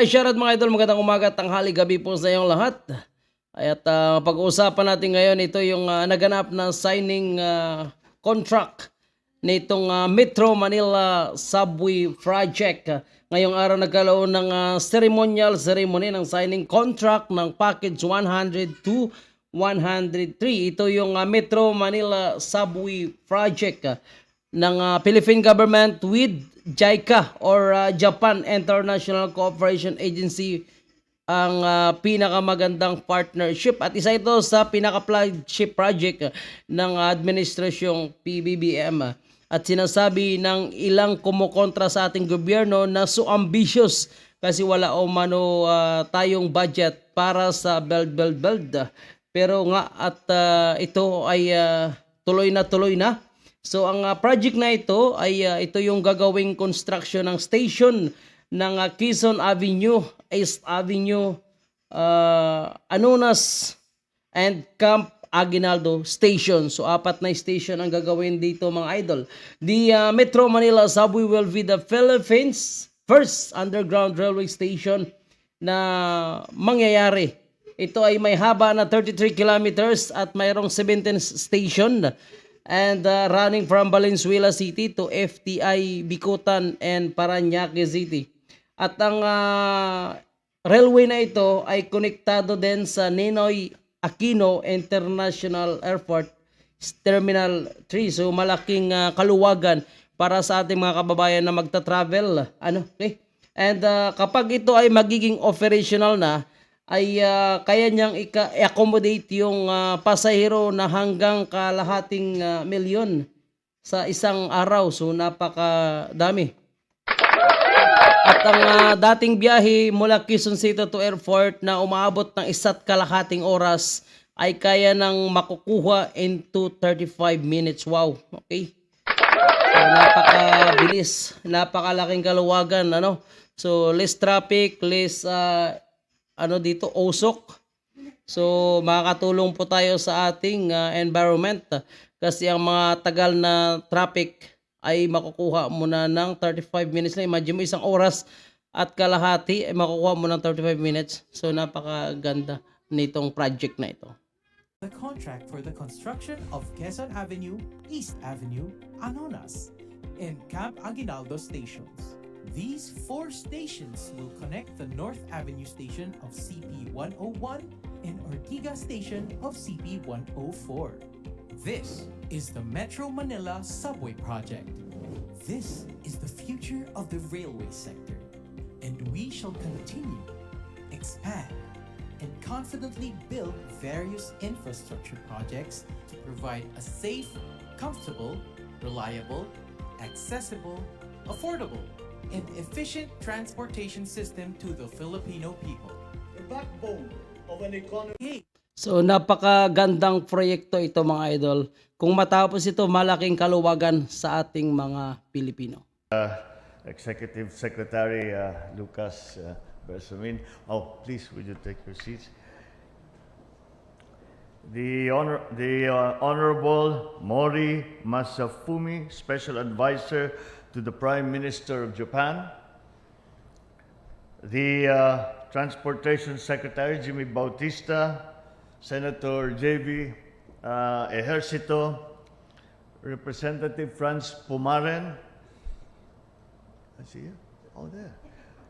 Shoutout mga idol, magandang umaga, tanghali, gabi po sa inyong lahat. At pag-uusapan natin ngayon, ito yung naganap na signing contract nitong Metro Manila Subway Project. Ngayong araw nagkaroon ng ceremonial ceremony ng signing contract ng package 100 to 103. Ito yung Metro Manila Subway Project ng Philippine government with JICA or Japan International Cooperation Agency ang pinakamagandang partnership at isa ito sa pinaka-flagship project ng administrasyong PBBM at sinasabi ng ilang kumukontra sa ating gobyerno na so ambitious kasi wala o mano tayong budget para sa build. Pero nga at ito ay tuloy na. So ang project na ito ay ito yung gagawing construction ng station ng Quezon Avenue, East Avenue, Anonas and Camp Aguinaldo Station. So apat na station ang gagawin dito mga idol. The Metro Manila Subway will be the Philippines' first underground railway station na mangyayari. Ito ay may haba na 33 kilometers at mayroong 17 station and running from Valenzuela City to FTI Bicutan and Parañaque City. At ang railway na ito ay konektado din sa Ninoy Aquino International Airport Terminal 3. So malaking kaluwagan para sa ating mga kababayan na magta-travel. Okay? And kapag ito ay magiging operational na, ay kaya niyang i-accommodate yung pasahero na hanggang kalahating milyon sa isang araw. So napakadami. At ang dating biyahe mula Quezon City to airport na umaabot ng 1.5 oras ay kaya nang makukuha into 35 minutes. Wow. Okay. So napakabilis, napakalaking kaluwagan, So less traffic, less dito usok. So makakatulong po tayo sa ating environment kasi ang mga tagal na traffic ay makukuha mo na ng 35 minutes na. Imagine mo isang oras at kalahati ay makukuha mo ng 35 minutes. So napakaganda nitong project na ito. The contract for the construction of Quezon Avenue, East Avenue, Anonas, and Camp Aguinaldo stations. These 4 stations will connect the North Avenue station of CP101 and Ortiga station of CP104. This is the Metro Manila Subway Project. This is the future of the railway sector, and we shall continue, expand, and confidently build various infrastructure projects to provide a safe, comfortable, reliable, accessible, affordable, and efficient transportation system to the Filipino people. The backbone of an economy. So napakagandang proyekto ito mga idol. Kung matapos ito, malaking kaluwagan sa ating mga Pilipino. Executive Secretary Lucas Bersamin. Please, would you take your seats? The Honorable Mori Masafumi, Special Advisor to the Prime Minister of Japan. The Transportation Secretary Jimmy Bautista, Senator J.B. Ejercito, Representative Franz Pumaren, I see you, there.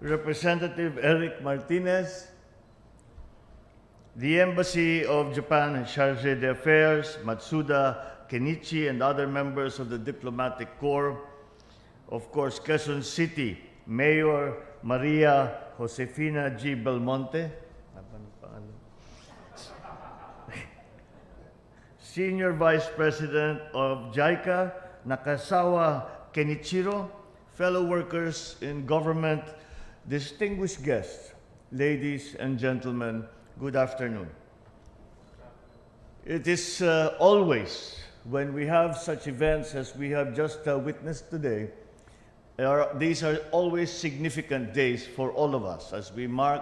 Representative Eric Martinez, the Embassy of Japan and Charge d'Affaires, Matsuda Kenichi, and other members of the Diplomatic Corps. Of course, Quezon City Mayor Maria Josefina G. Belmonte, Senior Vice President of JICA, Nakasawa Kenichiro, fellow workers in government, distinguished guests, ladies and gentlemen, good afternoon. It is always, when we have such events as we have just witnessed today, these are always significant days for all of us as we mark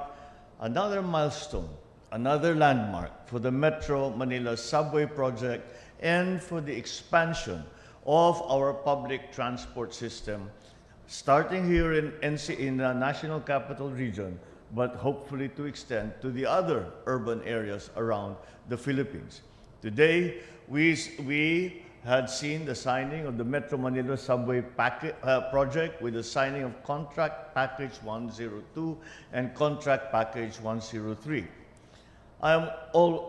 another milestone, another landmark for the Metro Manila Subway Project and for the expansion of our public transport system, starting here in the National Capital Region, but hopefully to extend to the other urban areas around the Philippines. Today, we had seen the signing of the Metro Manila Subway project with the signing of Contract Package 102 and Contract Package 103. I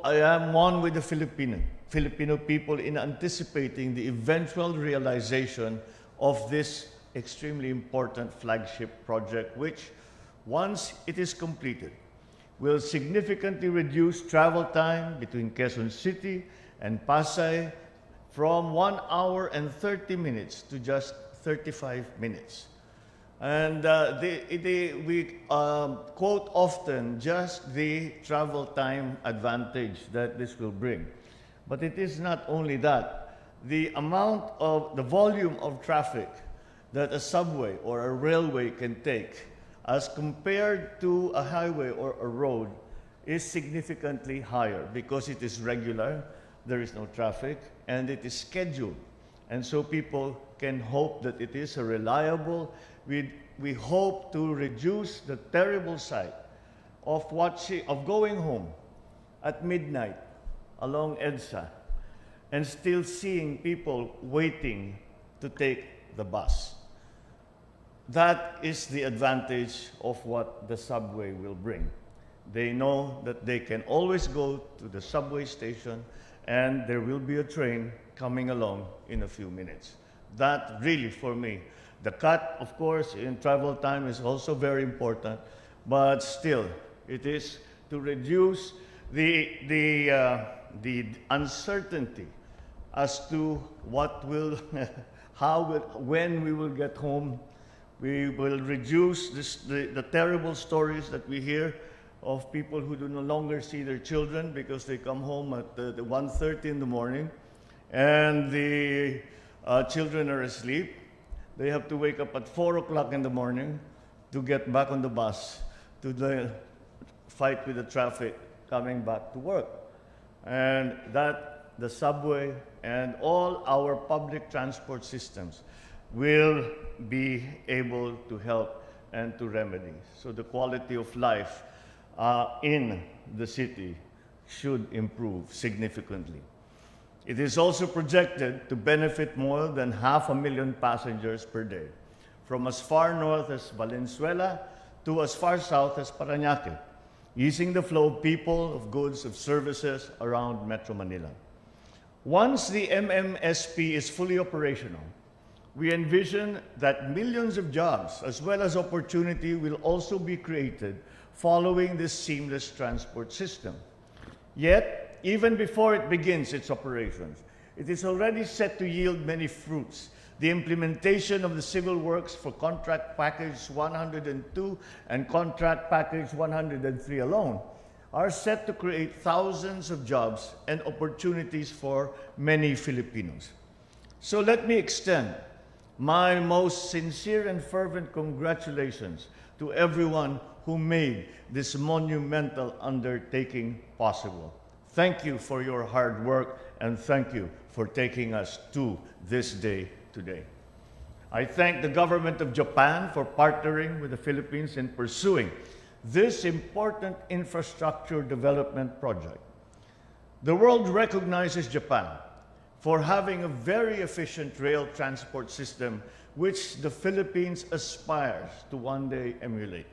am one with the Filipino people in anticipating the eventual realization of this extremely important flagship project, which, once it is completed, will significantly reduce travel time between Quezon City and Pasay from 1 hour and 30 minutes to just 35 minutes. And we quote often just the travel time advantage that this will bring. But it is not only that. The volume of traffic that a subway or a railway can take as compared to a highway or a road is significantly higher because it is regular, there is no traffic, and it is scheduled. And so people can hope that it is a reliable. We hope to reduce the terrible sight of going home at midnight along EDSA and still seeing people waiting to take the bus. That is the advantage of what the subway will bring. They know that they can always go to the subway station and there will be a train coming along in a few minutes. That really, for me, the cut, of course, in travel time is also very important, but still, it is to reduce the uncertainty as to what will, when we will get home. We will reduce the terrible stories that we hear of people who do no longer see their children because they come home at 1:30 in the morning and the children are asleep. They have to wake up at 4 o'clock in the morning to get back on the bus to fight with the traffic coming back to work. And that the subway and all our public transport systems will be able to help and to remedy. So the quality of life in the city should improve significantly. It is also projected to benefit more than 500,000 passengers per day, from as far north as Valenzuela to as far south as Parañaque, easing the flow of people, of goods, of services around Metro Manila. Once the MMSP is fully operational, we envision that millions of jobs as well as opportunity will also be created following this seamless transport system. Yet, even before it begins its operations, it is already set to yield many fruits. The implementation of the civil works for Contract Package 102 and Contract Package 103 alone are set to create thousands of jobs and opportunities for many Filipinos. So let me extend my most sincere and fervent congratulations to everyone who made this monumental undertaking possible. Thank you for your hard work, and thank you for taking us to this day today. I thank the government of Japan for partnering with the Philippines in pursuing this important infrastructure development project. The world recognizes Japan for having a very efficient rail transport system which the Philippines aspires to one day emulate.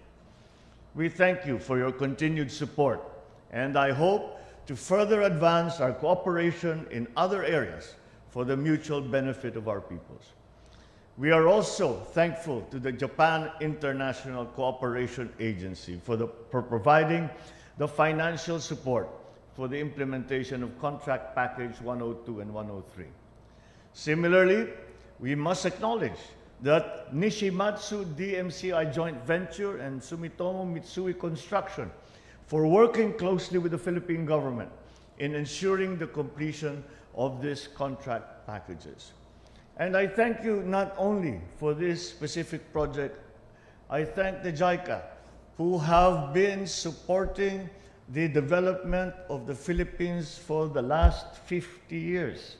We thank you for your continued support, and I hope to further advance our cooperation in other areas for the mutual benefit of our peoples. We are also thankful to the Japan International Cooperation Agency for providing the financial support for the implementation of Contract Package 102 and 103. Similarly, we must acknowledge that Nishimatsu DMCI joint venture and Sumitomo Mitsui Construction for working closely with the Philippine government in ensuring the completion of these contract packages. And I thank you not only for this specific project, I thank the JICA who have been supporting the development of the Philippines for the last 50 years.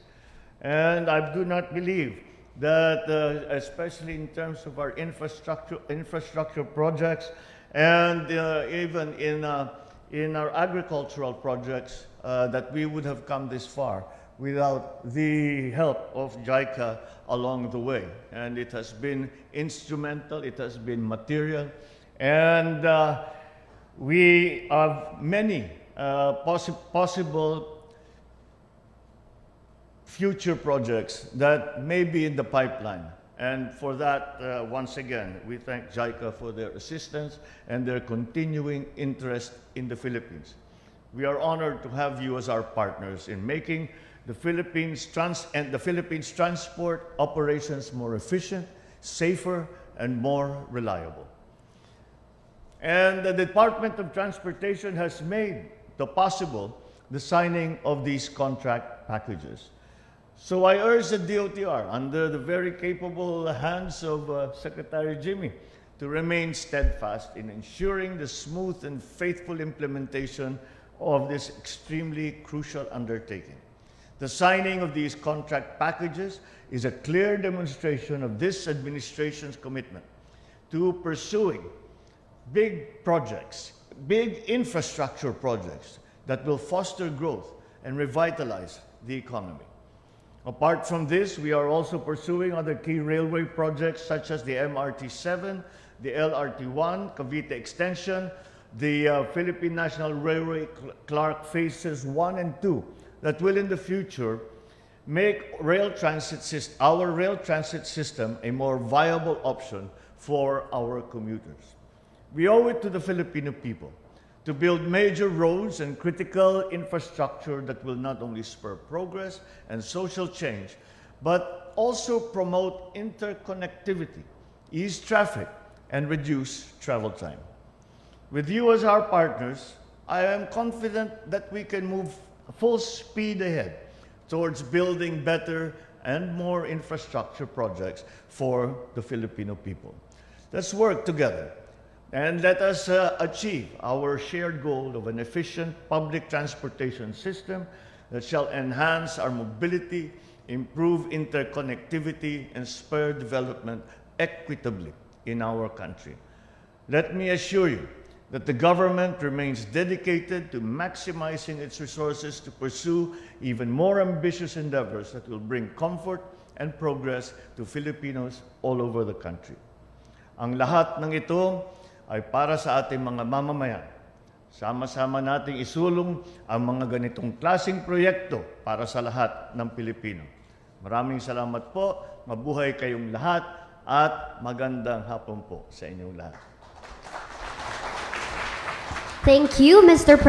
And I do not believe that, especially in terms of our infrastructure projects and even in our agricultural projects, that we would have come this far without the help of JICA along the way. And it has been instrumental, it has been material, and we have many possible future projects that may be in the pipeline. And for that, once again, we thank JICA for their assistance and their continuing interest in the Philippines. We are honored to have you as our partners in making the Philippines transport operations more efficient, safer, and more reliable. And the Department of Transportation has made possible the signing of these contract packages. So I urge the DOTR, under the very capable hands of Secretary Jimmy, to remain steadfast in ensuring the smooth and faithful implementation of this extremely crucial undertaking. The signing of these contract packages is a clear demonstration of this administration's commitment to pursuing big projects, big infrastructure projects that will foster growth and revitalize the economy. Apart from this, we are also pursuing other key railway projects such as the MRT-7, the LRT-1, Cavite Extension, the Philippine National Railway Clark Phases 1 and 2 that will in the future make our rail transit system a more viable option for our commuters. We owe it to the Filipino people to build major roads and critical infrastructure that will not only spur progress and social change, but also promote interconnectivity, ease traffic, and reduce travel time. With you as our partners, I am confident that we can move full speed ahead towards building better and more infrastructure projects for the Filipino people. Let's work together. And let us achieve our shared goal of an efficient public transportation system that shall enhance our mobility, improve interconnectivity, and spur development equitably in our country. Let me assure you that the government remains dedicated to maximizing its resources to pursue even more ambitious endeavors that will bring comfort and progress to Filipinos all over the country. Ang lahat ng ito ay para sa ating mga mamamayan. Sama-sama nating isulong ang mga ganitong klaseng proyekto para sa lahat ng Pilipino. Maraming salamat po, mabuhay kayong lahat, at magandang hapon po sa inyong lahat. Thank you, Mr. President.